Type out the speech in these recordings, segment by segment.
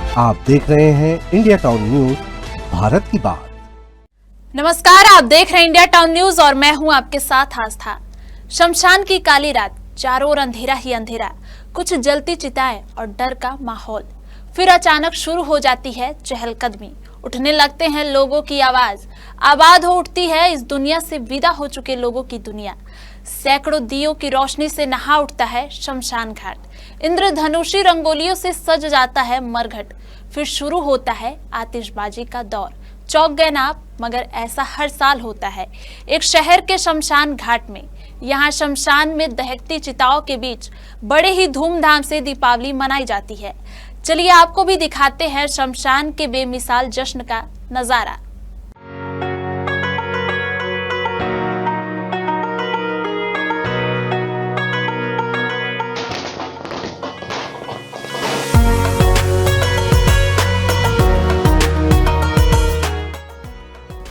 आप देख रहे हैं इंडिया टाउन न्यूज, भारत की बात। नमस्कार, आप देख रहे हैं इंडिया टाउन न्यूज और मैं हूं आपके साथ आस्था। शमशान की काली रात, चारों ओर अंधेरा ही अंधेरा, कुछ जलती चिताएं और डर का माहौल। फिर अचानक शुरू हो जाती है चहलकदमी, उठने लगते हैं लोगों की आवाज, आबाद हो उठती है इस दुनिया से विदा हो चुके लोगों की दुनिया। सैकड़ों दियों की रोशनी से नहा उठता है शमशान घाट, इंद्रधनुषी रंगोलियों से सज जाता है मरघट। फिर शुरू होता है आतिशबाजी का दौर। चौंक गए ना आप, मगर ऐसा हर साल होता है एक शहर के शमशान घाट में। यहाँ शमशान में दहकती चिताओं के बीच बड़े ही धूमधाम से दीपावली मनाई जाती है। चलिए आपको भी दिखाते हैं शमशान के बेमिसाल जश्न का नजारा।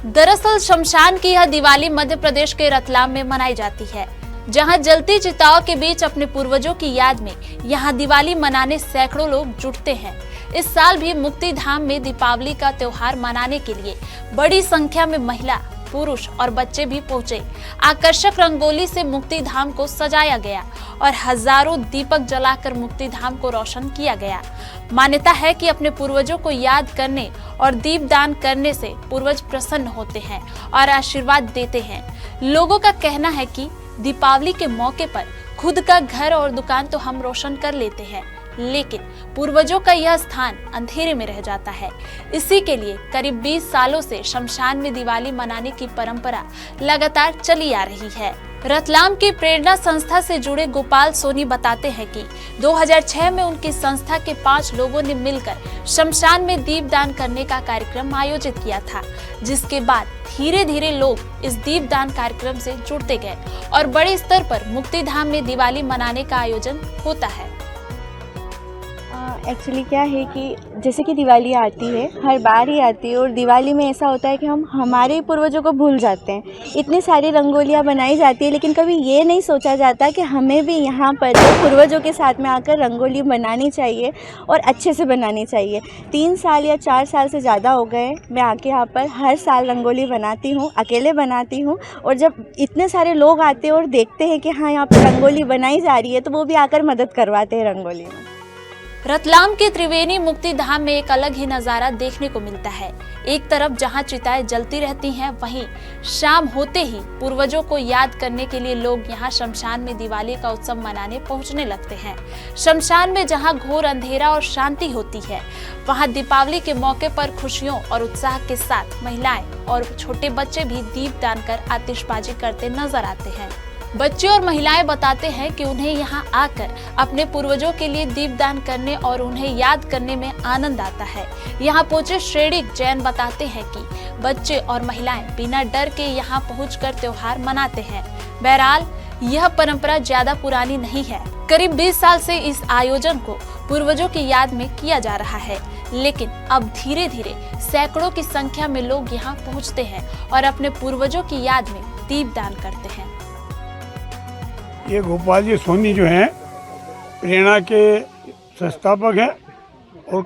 दरअसल शमशान की यह दिवाली मध्य प्रदेश के रतलाम में मनाई जाती है, जहां जलती चिताओं के बीच अपने पूर्वजों की याद में यहां दिवाली मनाने सैकड़ों लोग जुटते हैं। इस साल भी मुक्ति धाम में दीपावली का त्योहार मनाने के लिए बड़ी संख्या में महिला, पुरुष और बच्चे भी पहुंचे। आकर्षक रंगोली से मुक्ति धाम को सजाया गया और हजारों दीपक जलाकर मुक्ति धाम को रोशन किया गया। मान्यता है कि अपने पूर्वजों को याद करने और दीपदान करने से पूर्वज प्रसन्न होते हैं और आशीर्वाद देते हैं। लोगों का कहना है कि दीपावली के मौके पर खुद का घर और दुकान तो हम रोशन कर लेते हैं, लेकिन पूर्वजों का यह स्थान अंधेरे में रह जाता है। इसी के लिए करीब 20 सालों से शमशान में दिवाली मनाने की परंपरा लगातार चली आ रही है। रतलाम की प्रेरणा संस्था से जुड़े गोपाल सोनी बताते हैं कि 2006 में उनकी संस्था के 5 लोगों ने मिलकर शमशान में दीपदान करने का कार्यक्रम आयोजित किया था, जिसके बाद धीरे धीरे लोग इस दीपदान कार्यक्रम से जुड़ते गए और बड़े स्तर पर मुक्ति धाम में दिवाली मनाने का आयोजन होता है। एक्चुअली क्या है कि जैसे कि दिवाली आती है, हर बार ही आती है, और दिवाली में ऐसा होता है कि हम हमारे पूर्वजों को भूल जाते हैं। इतनी सारी रंगोलियाँ बनाई जाती है, लेकिन कभी ये नहीं सोचा जाता कि हमें भी यहाँ पर पूर्वजों के साथ में आकर रंगोली बनानी चाहिए और अच्छे से बनानी चाहिए। 3 साल या 4 साल से ज़्यादा हो गए मैं आके यहाँ पर हर साल रंगोली बनाती हूँ, अकेले बनाती हूँ। और जब इतने सारे लोग आते हैं और देखते हैं कि हाँ यहाँ पर रंगोली बनाई जा रही है, तो वो भी आकर मदद करवाते हैं रंगोली में। रतलाम के त्रिवेणी मुक्ति धाम में एक अलग ही नजारा देखने को मिलता है। एक तरफ जहां चिताएं जलती रहती हैं, वहीं शाम होते ही पूर्वजों को याद करने के लिए लोग यहां शमशान में दिवाली का उत्सव मनाने पहुंचने लगते हैं। शमशान में जहां घोर अंधेरा और शांति होती है, वहां दीपावली के मौके पर खुशियों और उत्साह के साथ महिलाएं और छोटे बच्चे भी दीपदान कर आतिशबाजी करते नजर आते हैं। बच्चे और महिलाएं बताते हैं कि उन्हें यहाँ आकर अपने पूर्वजों के लिए दीपदान करने और उन्हें याद करने में आनंद आता है। यहाँ पहुंचे श्रेणी जैन बताते हैं कि बच्चे और महिलाएं बिना डर के यहाँ पहुंचकर त्योहार मनाते हैं। बहरहाल यह परंपरा ज्यादा पुरानी नहीं है। करीब 20 साल से इस आयोजन को पूर्वजों की याद में किया जा रहा है, लेकिन अब धीरे धीरे सैकड़ों की संख्या में लोग यहाँ पहुँचते हैं और अपने पूर्वजों की याद में दीपदान करते हैं। ये गोपाल जी सोनी जो हैं प्रेरणा के संस्थापक हैं और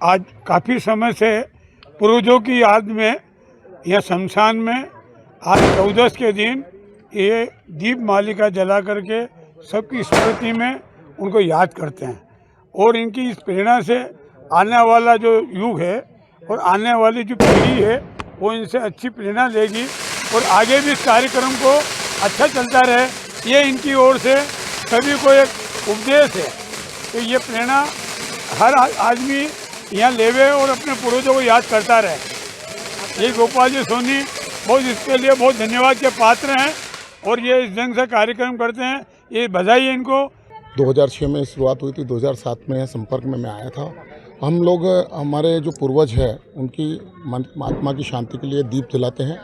आज काफ़ी समय से पूर्वजों की याद में यह शमशान में आज 14 के दिन ये दीप मालिका जला करके सबकी स्मृति में उनको याद करते हैं। और इनकी इस प्रेरणा से आने वाला जो युग है और आने वाली जो पीढ़ी है वो इनसे अच्छी प्रेरणा लेगी और आगे भी इस कार्यक्रम को अच्छा चलता रहे, ये इनकी ओर से सभी को एक उपदेश है कि ये प्रेरणा हर आदमी यहाँ लेवे और अपने पूर्वजों को याद करता रहे। ये गोपाल जी सोनी बहुत इसके लिए बहुत धन्यवाद के पात्र हैं और ये इस ढंग से कार्यक्रम करते हैं, ये बधाई है इनको। 2006 में शुरुआत हुई थी, 2007 में संपर्क में मैं आया था। हम लोग हमारे जो पूर्वज हैं उनकी आत्मा की शांति के लिए दीप जलाते हैं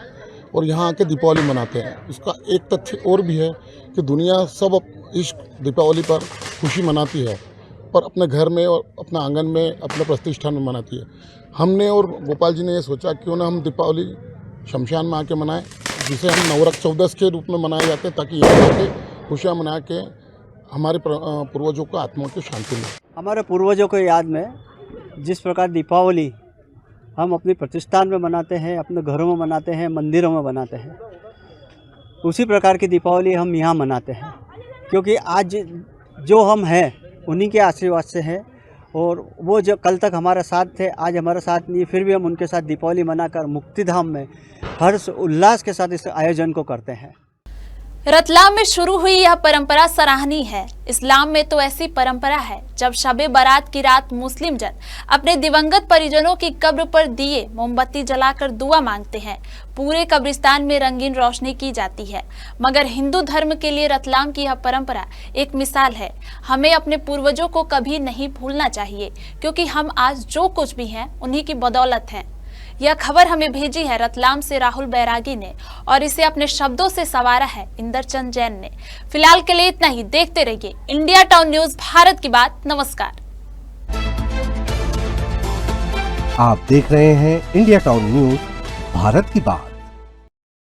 और यहाँ आके दीपावली मनाते हैं। इसका एक तथ्य और भी है कि दुनिया सब इस दीपावली पर खुशी मनाती है, पर अपने घर में और अपने आंगन में, अपने प्रतिष्ठान में मनाती है। हमने और गोपाल जी ने ये सोचा क्यों ना हम दीपावली शमशान में आके मनाएं, जिसे हम नवरक 14 के रूप में मनाए जाते हैं, ताकि यहाँ आके खुशियाँ मना के हमारे पूर्वजों को आत्मा की शांति मिले। हमारे पूर्वजों को याद में जिस प्रकार दीपावली हम अपने प्रतिष्ठान में मनाते हैं, अपने घरों में मनाते हैं, मंदिरों में मनाते हैं, उसी प्रकार की दीपावली हम यहाँ मनाते हैं। क्योंकि आज जो हम हैं उन्हीं के आशीर्वाद से हैं, और वो जो कल तक हमारे साथ थे, आज हमारे साथ नहीं, फिर भी हम उनके साथ दीपावली मनाकर मुक्तिधाम में हर्ष उल्लास के साथ इस आयोजन को करते हैं। रतलाम में शुरू हुई यह परंपरा सराहनीय है। इस्लाम में तो ऐसी परंपरा है, जब शबे बारात की रात मुस्लिम जन अपने दिवंगत परिजनों की कब्र पर दिए मोमबत्ती जलाकर दुआ मांगते हैं। पूरे कब्रिस्तान में रंगीन रोशनी की जाती है। मगर हिंदू धर्म के लिए रतलाम की यह परंपरा एक मिसाल है। हमें अपने पूर्वजों को कभी नहीं भूलना चाहिए, क्योंकि हम आज जो कुछ भी हैं उन्हीं की बदौलत हैं। यह खबर हमें भेजी है रतलाम से राहुल बैरागी ने, और इसे अपने शब्दों से संवारा है इंदरचंद जैन ने। फिलहाल के लिए इतना ही। देखते रहिए इंडिया टाउन न्यूज, भारत की बात। नमस्कार। आप देख रहे हैं इंडिया टाउन न्यूज, भारत की बात।